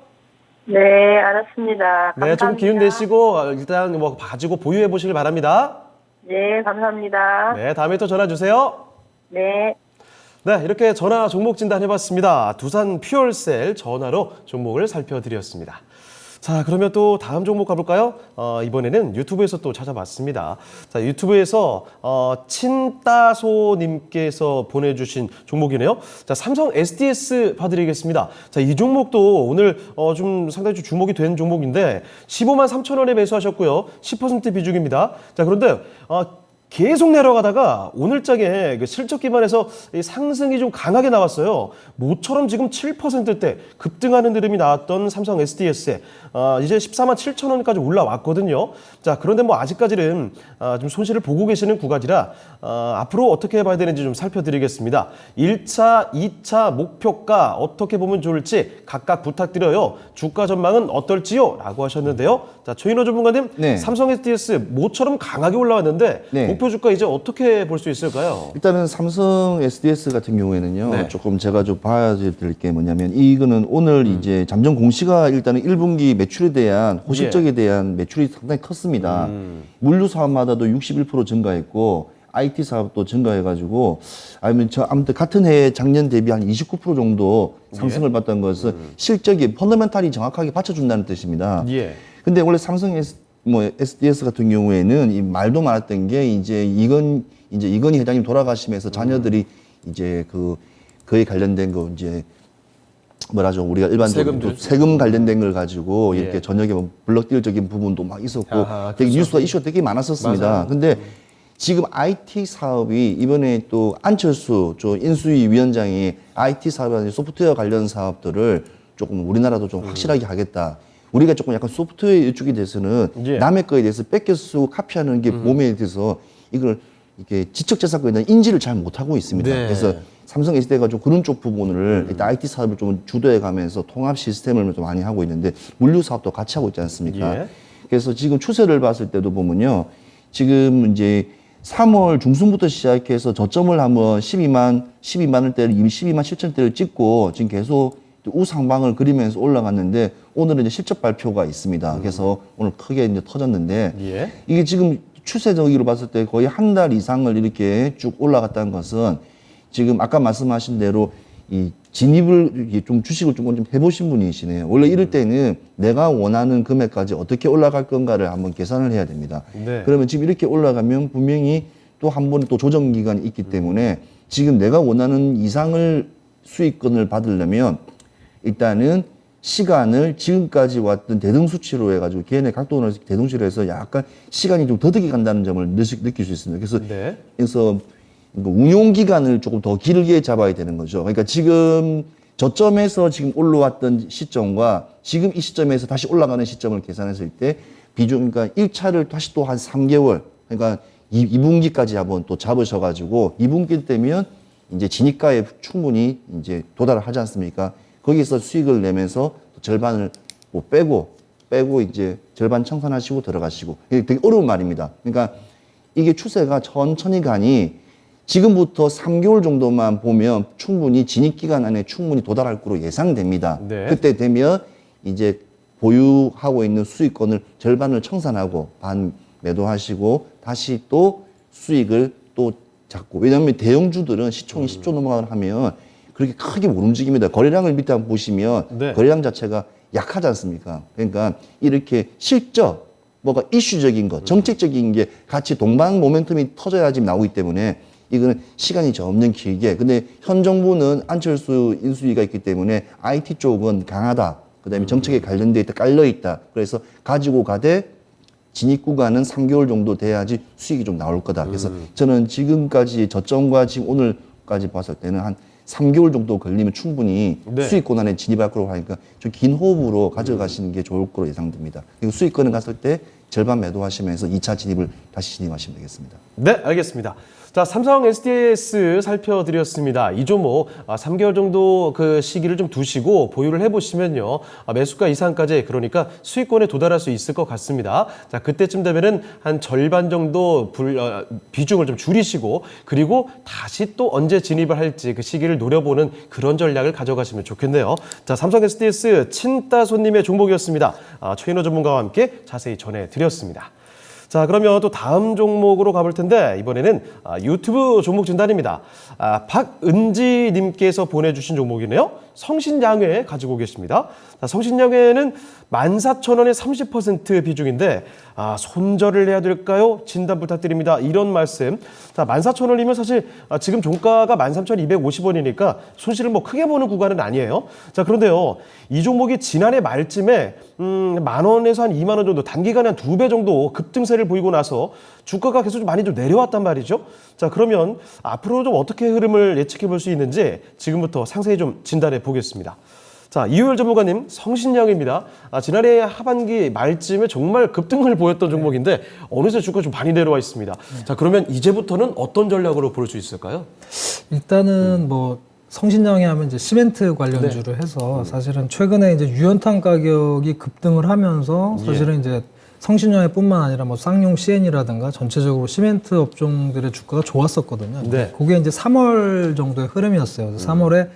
네, 알았습니다. 네, 좀 기운 내시고 일단 뭐 가지고 보유해 보시길 바랍니다. 네, 감사합니다. 네, 다음에 또 전화 주세요. 네. 네, 이렇게 전화 종목 진단해봤습니다. 두산 퓨얼셀 전화로 종목을 살펴드렸습니다. 자, 그러면 또 다음 종목 가볼까요? 이번에는 유튜브에서 또 찾아봤습니다. 자, 유튜브에서 친따소님께서 보내주신 종목이네요. 자, 삼성 SDS 봐드리겠습니다. 자, 이 종목도 오늘 좀 상당히 좀 주목이 된 종목인데 15만 3천 원에 매수하셨고요. 10% 비중입니다. 자, 그런데 계속 내려가다가 오늘장에 그 실적 기반에서 이 상승이 좀 강하게 나왔어요. 모처럼 지금 7%대 급등하는 흐름이 나왔던 삼성 SDS에 이제 14만 7천 원까지 올라왔거든요. 자, 그런데 뭐 아직까지는 좀 손실을 보고 계시는 구간이라 앞으로 어떻게 봐야 되는지 좀 살펴드리겠습니다. 1차, 2차 목표가 어떻게 보면 좋을지 각각 부탁드려요. 주가 전망은 어떨지요? 라고 하셨는데요. 자, 최인호 전문가님, 네. 삼성 SDS 모처럼 강하게 올라왔는데 네. 목표 주가 이제 어떻게 볼 수 있을까요? 일단은 삼성 SDS 같은 경우에는요, 네. 조금 제가 좀 봐야 될 게 뭐냐면, 이거는 오늘 이제 잠정 공시가 일단은 1분기 매출에 대한, 호실적에 대한 매출이 상당히 컸습니다. 물류 사업마다도 61% 증가했고, IT 사업도 증가해가지고, 아무튼 같은 해에 작년 대비 한 29% 정도 상승을 봤던 것은 실적이 펀더멘탈이 정확하게 받쳐준다는 뜻입니다. 예. 근데 원래 삼성 SDS 같은 경우에는 이 말도 많았던 게 이제 이건희 회장님 돌아가시면서 자녀들이 이제 그에 관련된 거 이제 뭐라죠 우리가 일반적으로 세금들. 세금 관련된 걸 가지고 예. 이렇게 저녁에 뭐 블럭딜적인 부분도 막 있었고 아하, 되게 그렇죠. 뉴스가 이슈가 되게 많았었습니다. 맞아요. 근데 지금 IT 사업이 이번에 또 안철수 인수위 위원장이 IT 사업이나 소프트웨어 관련 사업들을 조금 우리나라도 좀 확실하게 하겠다. 우리가 조금 약간 소프트웨어 이쪽에 대해서는 예. 남의 거에 대해서 뺏겨 쓰고 카피하는 게 몸에 대해서 이걸 이렇게 지적재산권에 대한 인지를 잘 못하고 있습니다. 네. 그래서 삼성 SD가 좀 그런 쪽 부분을 일단 IT 사업을 좀 주도해 가면서 통합 시스템을 좀 많이 하고 있는데 물류 사업도 같이 하고 있지 않습니까? 예. 그래서 지금 추세를 봤을 때도 보면요. 지금 이제 3월 중순부터 시작해서 저점을 한번 12만 원대를 이미 12만 7천대를 찍고 지금 계속 우상방을 그리면서 올라갔는데 오늘은 이제 실적 발표가 있습니다. 그래서 오늘 크게 이제 터졌는데 예. 이게 지금 추세적으로 봤을 때 거의 한 달 이상을 이렇게 쭉 올라갔다는 것은 지금 아까 말씀하신 대로 이 진입을 좀 주식을 좀 해보신 분이시네요. 원래 이럴 때는 내가 원하는 금액까지 어떻게 올라갈 건가를 한번 계산을 해야 됩니다. 네. 그러면 지금 이렇게 올라가면 분명히 또 한 번에 또 조정 기간이 있기 때문에 지금 내가 원하는 이상을 수익권을 받으려면 일단은 시간을 지금까지 왔던 대등수치로 해가지고 개인의 각도를 대등수치로 해서 약간 시간이 좀 더디게 간다는 점을 느낄 수 있습니다. 그래서 운용 기간을 조금 더 길게 잡아야 되는 거죠. 그러니까 지금 저점에서 지금 올라왔던 시점과 지금 이 시점에서 다시 올라가는 시점을 계산했을 때 비중, 그러니까 1차를 다시 또 한 3개월, 그러니까 2분기까지 한번 또 잡으셔가지고 2분기 때면 이제 진입가에 충분히 이제 도달을 하지 않습니까? 거기서 수익을 내면서 절반을 뭐 빼고 이제 절반 청산하시고 들어가시고 이게 되게 어려운 말입니다. 그러니까 이게 추세가 천천히 가니 지금부터 3개월 정도만 보면 충분히 진입 기간 안에 충분히 도달할 거로 예상됩니다. 네. 그때 되면 이제 보유하고 있는 수익권을 절반을 청산하고 반 매도하시고 다시 또 수익을 또 잡고, 왜냐하면 대형주들은 시총이 10조 넘어가면 그렇게 크게 못 움직입니다. 거래량을 밑에 한번 보시면 네. 거래량 자체가 약하지 않습니까? 그러니까 이렇게 실적, 뭐가 이슈적인 것, 정책적인 게 같이 동반 모멘텀이 터져야지 나오기 때문에 이거는 시간이 점점 길게. 근데 현 정부는 안철수 인수위가 있기 때문에 IT 쪽은 강하다. 그다음에 정책에 관련돼 있다, 깔려 있다. 그래서 가지고 가되 진입 구간은 3개월 정도 돼야지 수익이 좀 나올 거다. 그래서 저는 지금까지 저점과 지금 오늘까지 봤을 때는 한 3개월 정도 걸리면 충분히 네. 수익권 안에 진입할 거라고 하니까 좀 긴 호흡으로 가져가시는 게 좋을 거로 예상됩니다. 그리고 수익권을 갔을 때 절반 매도하시면서 2차 진입을 다시 진입하시면 되겠습니다. 네, 알겠습니다. 자, 삼성 SDS 살펴드렸습니다. 이 종목 3개월 정도 그 시기를 좀 두시고 보유를 해보시면요, 매수가 이상까지, 그러니까 수익권에 도달할 수 있을 것 같습니다. 자, 그때쯤 되면은 한 절반 정도 비중을 좀 줄이시고, 그리고 다시 또 언제 진입을 할지 그 시기를 노려보는 그런 전략을 가져가시면 좋겠네요. 자, 삼성 SDS 친따 손님의 종목이었습니다. 최인호 전문가와 함께 자세히 전해드렸습니다. 자, 그러면 또 다음 종목으로 가볼 텐데, 이번에는 유튜브 종목 진단입니다. 박은지님께서 보내주신 종목이네요. 성신양회 가지고 계십니다. 자, 성신양회는 14,000원의 30% 비중인데, 손절을 해야 될까요? 진단 부탁드립니다. 이런 말씀. 자, 14,000원이면 사실 지금 종가가 13,250원이니까 손실을 뭐 크게 보는 구간은 아니에요. 자, 그런데요, 이 종목이 지난해 말쯤에 10,000원에서 한 20,000원 정도, 단기간에 한 2배 정도 급등세를 보이고 나서 주가가 계속 좀 많이 좀 내려왔단 말이죠. 자, 그러면 앞으로 좀 어떻게 흐름을 예측해 볼 수 있는지 지금부터 상세히 좀 진단해 보겠습니다. 자, 이효열 전문가님, 성신양입니다. 지난해 하반기 말쯤에 정말 급등을 보였던 종목인데 어느새 주가가 좀 많이 내려와 있습니다. 자, 그러면 이제부터는 어떤 전략으로 볼 수 있을까요? 일단은 뭐 성신양회 하면 이제 시멘트 관련주를 해서 사실은 최근에 이제 유연탄 가격이 급등을 하면서 사실은 이제 성신양회뿐만 아니라 뭐 쌍용 CN이라든가 전체적으로 시멘트 업종들의 주가가 좋았었거든요. 네. 그게 이제 3월 정도의 흐름이었어요. 그래서 3월에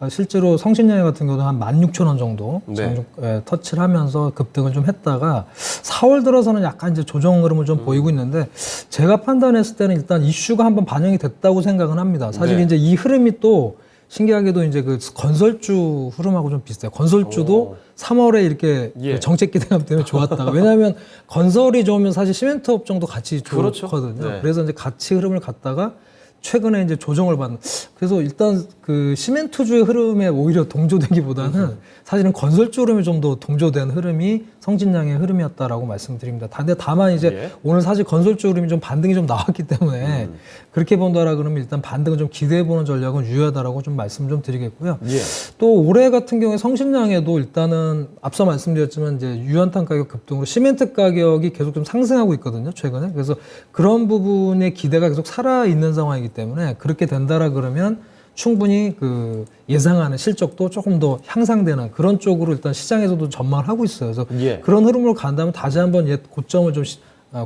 실제로 성신양회 같은 경우는 한 16,000원 정도 네. 터치를 하면서 급등을 좀 했다가 4월 들어서는 약간 이제 조정 흐름을 좀 보이고 있는데, 제가 판단했을 때는 일단 이슈가 한번 반영이 됐다고 생각은 합니다. 사실 네. 이제 이 흐름이 또 신기하게도 이제 그 건설주 흐름하고 좀 비슷해요. 건설주도 3월에 이렇게 예. 그 정책 기대감 때문에 좋았다가, 왜냐하면 건설이 좋으면 사실 시멘트 업종도 같이 그렇죠. 좋거든요. 네. 그래서 이제 같이 흐름을 갔다가 최근에 이제 조정을 받는. 그래서 일단 그 시멘트주의 흐름에 오히려 동조되기보다는 사실은 건설주 흐름에 좀 더 동조된 흐름이 성신양의 흐름이었다라고 말씀드립니다. 근데 다만 이제 예. 오늘 사실 건설주 흐름이 좀 반등이 좀 나왔기 때문에 그렇게 본다라 그러면 일단 반등을 좀 기대해 보는 전략은 유효하다라고 좀 말씀 좀 드리겠고요. 예. 또 올해 같은 경우에 성신양에도 일단은 앞서 말씀드렸지만 이제 유연탄 가격 급등으로 시멘트 가격이 계속 좀 상승하고 있거든요, 최근에. 그래서 그런 부분의 기대가 계속 살아 있는 상황이기 때문에 그렇게 된다라 그러면 충분히 그 예상하는 실적도 조금 더 향상되는 그런 쪽으로 일단 시장에서도 전망을 하고 있어요. 그래서 예. 그런 흐름으로 간다면 다시 한번 옛 고점을 좀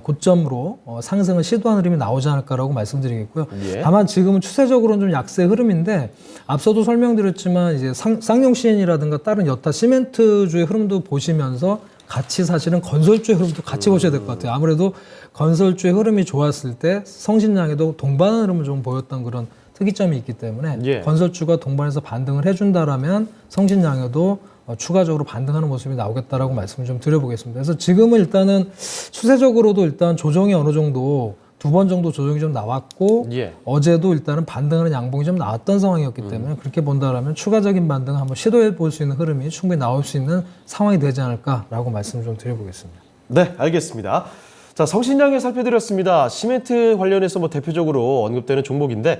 고점으로 상승을 시도하는 흐름이 나오지 않을까라고 말씀드리겠고요. 예. 다만 지금은 추세적으로는 좀 약세 흐름인데, 앞서도 설명드렸지만 이제 쌍용 CN이라든가 다른 여타 시멘트주의 흐름도 보시면서 같이 사실은 건설주의 흐름도 같이 보셔야 될 것 같아요. 아무래도 건설주의 흐름이 좋았을 때 성신양에도 동반 흐름을 좀 보였던 그런 특이점이 있기 때문에 예. 건설주가 동반해서 반등을 해준다라면 성신양에도 추가적으로 반등하는 모습이 나오겠다라고 말씀을 좀 드려보겠습니다. 그래서 지금은 일단은 추세적으로도 일단 조정이 어느 정도 2번 정도 조정이 좀 나왔고, 예. 어제도 일단은 반등하는 양봉이 좀 나왔던 상황이었기 때문에 그렇게 본다라면 추가적인 반등 한번 시도해 볼 수 있는 흐름이 충분히 나올 수 있는 상황이 되지 않을까라고 말씀을 좀 드려보겠습니다. 네, 알겠습니다. 자, 성신양회 살펴드렸습니다. 시멘트 관련해서 뭐 대표적으로 언급되는 종목인데,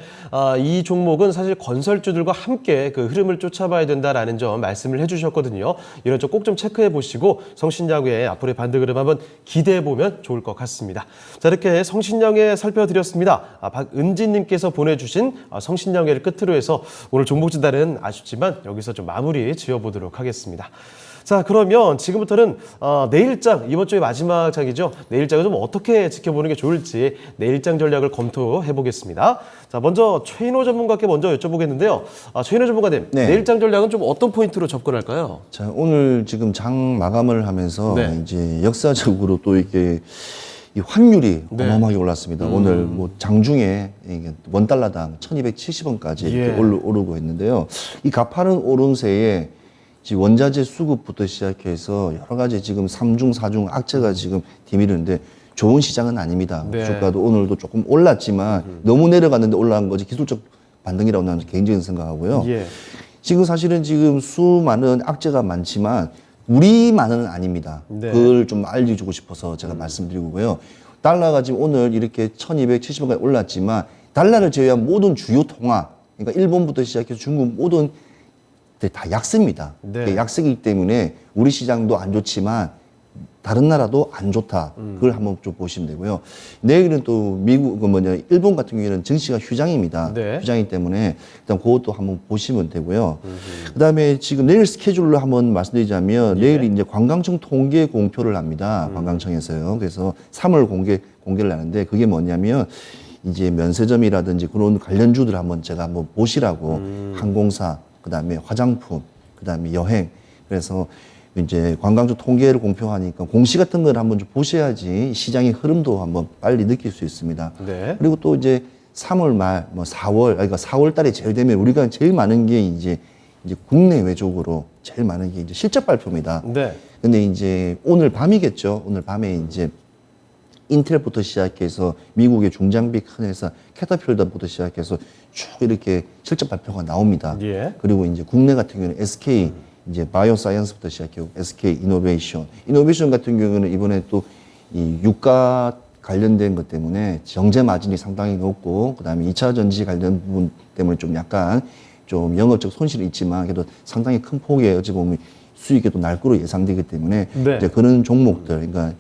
이 종목은 사실 건설주들과 함께 그 흐름을 쫓아봐야 된다라는 점 말씀을 해주셨거든요. 이런 점 꼭 좀 체크해 보시고 성신양회 앞으로의 반등 흐름 한번 기대해 보면 좋을 것 같습니다. 자, 이렇게 성신양회 살펴드렸습니다. 박은지님께서 보내주신 성신양회를 끝으로 해서 오늘 종목 진단은 아쉽지만 여기서 좀 마무리 지어보도록 하겠습니다. 자, 그러면 지금부터는 내일장, 이번 주의 마지막 장이죠. 내일장을 좀 어떻게 지켜보는 게 좋을지 내일장 전략을 검토해 보겠습니다. 자, 먼저 최인호 전문가께 먼저 여쭤보겠는데요. 최인호 전문가님, 네. 내일장 전략은 좀 어떤 포인트로 접근할까요? 자, 오늘 지금 장 마감을 하면서 네. 이제 역사적으로 또 이렇게 이 환율이 네. 어마어마하게 올랐습니다. 오늘 뭐 장중에 이게 $1당 1,270원까지 이렇게 예. 오르고 있는데요. 이 가파른 오름세에 지금 원자재 수급부터 시작해서 여러 가지 지금 3중, 4중 악재가 지금 뒤미르는데 좋은 시장은 아닙니다. 네. 주가도 오늘도 조금 올랐지만 너무 내려갔는데 올라간 거지 기술적 반등이라고 나는 개인적인 생각하고요. 예. 지금 사실은 지금 수많은 악재가 많지만 우리만은 아닙니다. 네. 그걸 좀 알려주고 싶어서 제가 말씀드리고요. 달러가 지금 오늘 이렇게 1,270원까지 올랐지만 달러를 제외한 모든 주요 통화, 그러니까 일본부터 시작해서 중국 모든 데 다 약세입니다. 네. 약세이기 때문에 우리 시장도 안 좋지만 다른 나라도 안 좋다. 그걸 한번 좀 보시면 되고요. 내일은 또 미국, 일본 같은 경우에는 증시가 휴장입니다. 네. 휴장이기 때문에 일단 그것도 한번 보시면 되고요. 그 다음에 지금 내일 스케줄로 한번 말씀드리자면 내일 이제 관광청 통계 공표를 합니다. 관광청에서요. 그래서 3월 공개를 하는데 그게 뭐냐면 이제 면세점이라든지 그런 관련주들 한번 제가 한번 보시라고 항공사, 그 다음에 화장품, 그 다음에 여행. 그래서 이제 관광주 통계를 공표하니까 공시 같은 걸 한번 좀 보셔야지 시장의 흐름도 한번 빨리 느낄 수 있습니다. 네. 그리고 또 이제 3월 말, 뭐 4월, 그러니까 4월 달에 제일 되면 우리가 제일 많은 게 이제 국내외적으로 제일 많은 게 이제 실적 발표입니다. 네. 근데 이제 오늘 밤이겠죠. 오늘 밤에 이제 인텔부터 시작해서 미국의 중장비 큰 회사 캐터필러부터 시작해서 쭉 이렇게 실적 발표가 나옵니다. 예. 그리고 이제 국내 같은 경우는 SK 이제 바이오사이언스부터 시작해서 SK 이노베이션 같은 경우는 이번에 또 이 유가 관련된 것 때문에 정제 마진이 상당히 높고 그다음에 2차 전지 관련 부분 때문에 좀 약간 좀 영업적 손실이 있지만 그래도 상당히 큰 폭의 어찌 보면 수익이 또 날 거로 예상되기 때문에 네. 이제 그런 종목들 그러니까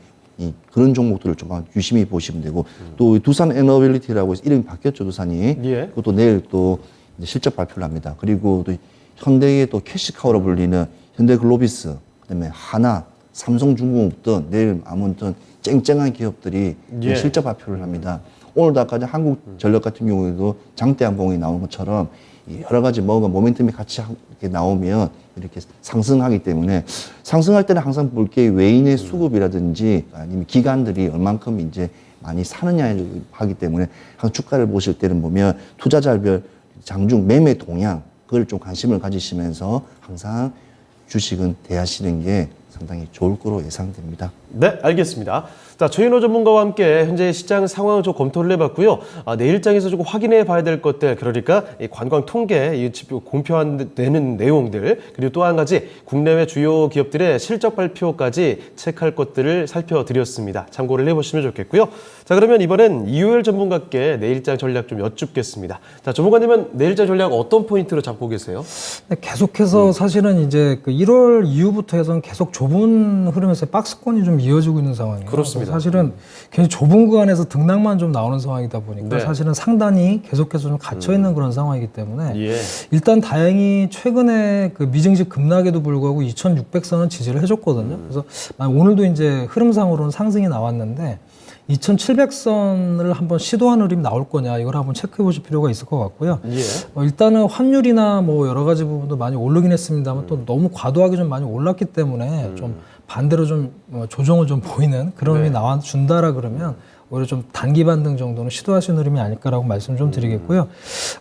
그런 종목들을 좀 유심히 보시면 되고 또 두산 에너빌리티라고 해서 이름이 바뀌었죠 두산이 예. 그것도 내일 또 이제 실적 발표를 합니다. 그리고 또 현대의 또 캐시카우로 불리는 현대글로비스 그다음에 하나, 삼성중공업 등 내일 아무튼 쨍쨍한 기업들이 예. 실적 발표를 합니다. 오늘도 아까 한국전력 같은 경우에도 장대한봉이 나온 것처럼 여러 가지 뭐가 모멘텀이 같이 이렇게 나오면 이렇게 상승하기 때문에 상승할 때는 항상 볼 게 외인의 수급이라든지 아니면 기관들이 얼만큼 이제 많이 사느냐를 하기 때문에 항상 주가를 보실 때는 보면 투자자별 장중 매매 동향 그걸 좀 관심을 가지시면서 항상 주식은 대하시는 게 상당히 좋을 거로 예상됩니다. 네, 알겠습니다. 자, 최인호 전문가와 함께 현재 시장 상황을 좀 검토를 해봤고요. 내일장에서 조금 확인해 봐야 될 것들, 그러니까 이 관광 통계, 이 공표되는 내용들, 그리고 또 한 가지 국내외 주요 기업들의 실적 발표까지 체크할 것들을 살펴드렸습니다. 참고를 해보시면 좋겠고요. 자, 그러면 이번엔 이효열 전문가께 내일장 전략 좀 여쭙겠습니다. 자, 전문가님은 내일장 전략 어떤 포인트로 잡고 계세요? 계속해서 사실은 이제 그 1월 이후부터 해서는 계속 좁은 흐름에서 박스권이 좀 이어지고 있는 상황이에요. 그렇습니다. 사실은 굉장히 좁은 구간에서 등락만 좀 나오는 상황이다 보니까 네. 사실은 상단이 계속해서 좀 갇혀 있는 그런 상황이기 때문에 예. 일단 다행히 최근에 그 미증시 급락에도 불구하고 2,600선은 지지를 해줬거든요. 그래서 오늘도 이제 흐름상으로는 상승이 나왔는데 2,700선을 한번 시도하는 흐름이 나올 거냐 이걸 한번 체크해 보실 필요가 있을 것 같고요. 예. 일단은 환율이나 뭐 여러 가지 부분도 많이 오르긴 했습니다만 또 너무 과도하게 좀 많이 올랐기 때문에 좀 반대로 좀 조정을 좀 보이는 그런 흐름이 나와준다라 그러면 오히려 좀 단기 반등 정도는 시도하시는 흐름이 아닐까라고 말씀 좀 드리겠고요.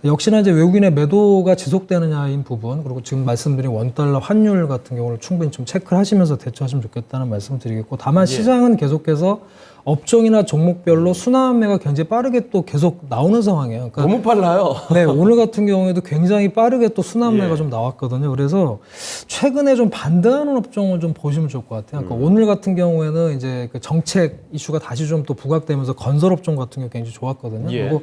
역시나 이제 외국인의 매도가 지속되느냐인 부분 그리고 지금 말씀드린 원달러 환율 같은 경우를 충분히 좀 체크를 하시면서 대처하시면 좋겠다는 말씀 드리겠고 다만 시장은 계속해서 업종이나 종목별로 순환매가 굉장히 빠르게 또 계속 나오는 상황이에요. 그러니까 너무 빨라요. 네, 오늘 같은 경우에도 굉장히 빠르게 또 순환매가 예. 좀 나왔거든요. 그래서 최근에 좀 반등하는 업종을 좀 보시면 좋을 것 같아요. 그러니까 오늘 같은 경우에는 이제 그 정책 이슈가 다시 좀 또 부각되면서 건설 업종 같은 경우 굉장히 좋았거든요. 예. 그리고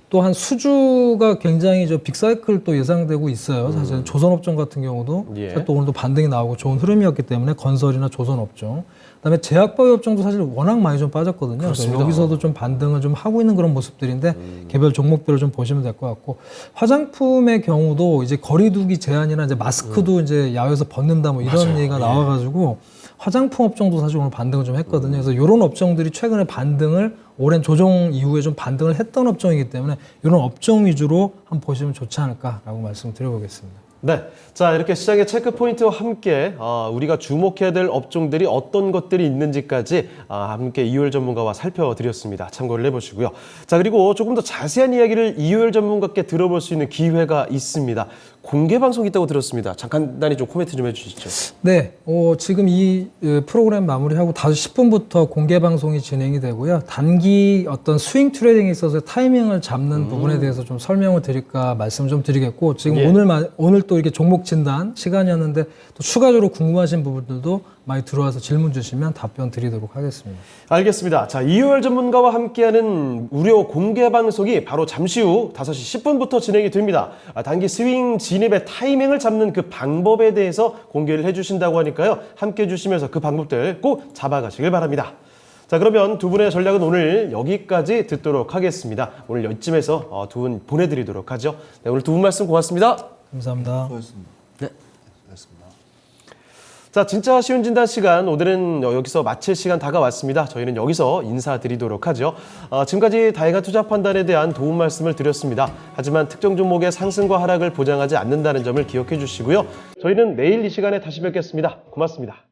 또한 수주가 굉장히 빅사이클 또 예상되고 있어요. 사실 조선업종 같은 경우도 예. 또 오늘도 반등이 나오고 좋은 흐름이었기 때문에 건설이나 조선업종, 그다음에 제약바이오 업종도 사실 워낙 많이 좀 빠졌거든요. 그래서 그렇습니다. 여기서도 좀 반등을 좀 하고 있는 그런 모습들인데 개별 종목별로 좀 보시면 될 것 같고, 화장품의 경우도 이제 거리두기 제한이나 이제 마스크도 이제 야외에서 벗는다 뭐 이런 맞아요. 얘기가 예. 나와가지고 화장품 업종도 사실 오늘 반등을 좀 했거든요. 그래서 이런 업종들이 최근에 반등을 오랜 조정 이후에 좀 반등을 했던 업종이기 때문에 이런 업종 위주로 한번 보시면 좋지 않을까라고 말씀드려보겠습니다. 네. 자, 이렇게 시장의 체크 포인트와 함께 우리가 주목해야 될 업종들이 어떤 것들이 있는지까지 함께 이효열 전문가와 살펴드렸습니다. 참고를 해보시고요. 자, 그리고 조금 더 자세한 이야기를 이효열 전문가께 들어볼 수 있는 기회가 있습니다. 공개 방송이 있다고 들었습니다. 잠깐 간단히 좀 코멘트 좀 해주시죠. 네, 지금 이 프로그램 마무리하고 5시 10분부터 공개 방송이 진행이 되고요. 단기 어떤 스윙 트레이딩에 있어서 타이밍을 잡는 부분에 대해서 좀 설명을 드릴까 말씀 좀 드리겠고, 지금 예. 오늘 또 이렇게 종목 진단 시간이었는데 또 추가적으로 궁금하신 부분들도 많이 들어와서 질문 주시면 답변 드리도록 하겠습니다. 알겠습니다. 자, 이효열 전문가와 함께하는 무료 공개 방송이 바로 잠시 후 5시 10분부터 진행이 됩니다. 단기 스윙 진입의 타이밍을 잡는 그 방법에 대해서 공개를 해주신다고 하니까요. 함께 해주시면서 그 방법들 꼭 잡아가시길 바랍니다. 자, 그러면 두 분의 전략은 오늘 여기까지 듣도록 하겠습니다. 오늘 이쯤에서 두 분 보내드리도록 하죠. 네, 오늘 두 분 말씀 고맙습니다. 감사합니다. 자, 진짜 쉬운 진단 시간, 오늘은 여기서 마칠 시간 다가왔습니다. 저희는 여기서 인사드리도록 하죠. 지금까지 다양한 투자 판단에 대한 도움 말씀을 드렸습니다. 하지만 특정 종목의 상승과 하락을 보장하지 않는다는 점을 기억해 주시고요. 저희는 내일 이 시간에 다시 뵙겠습니다. 고맙습니다.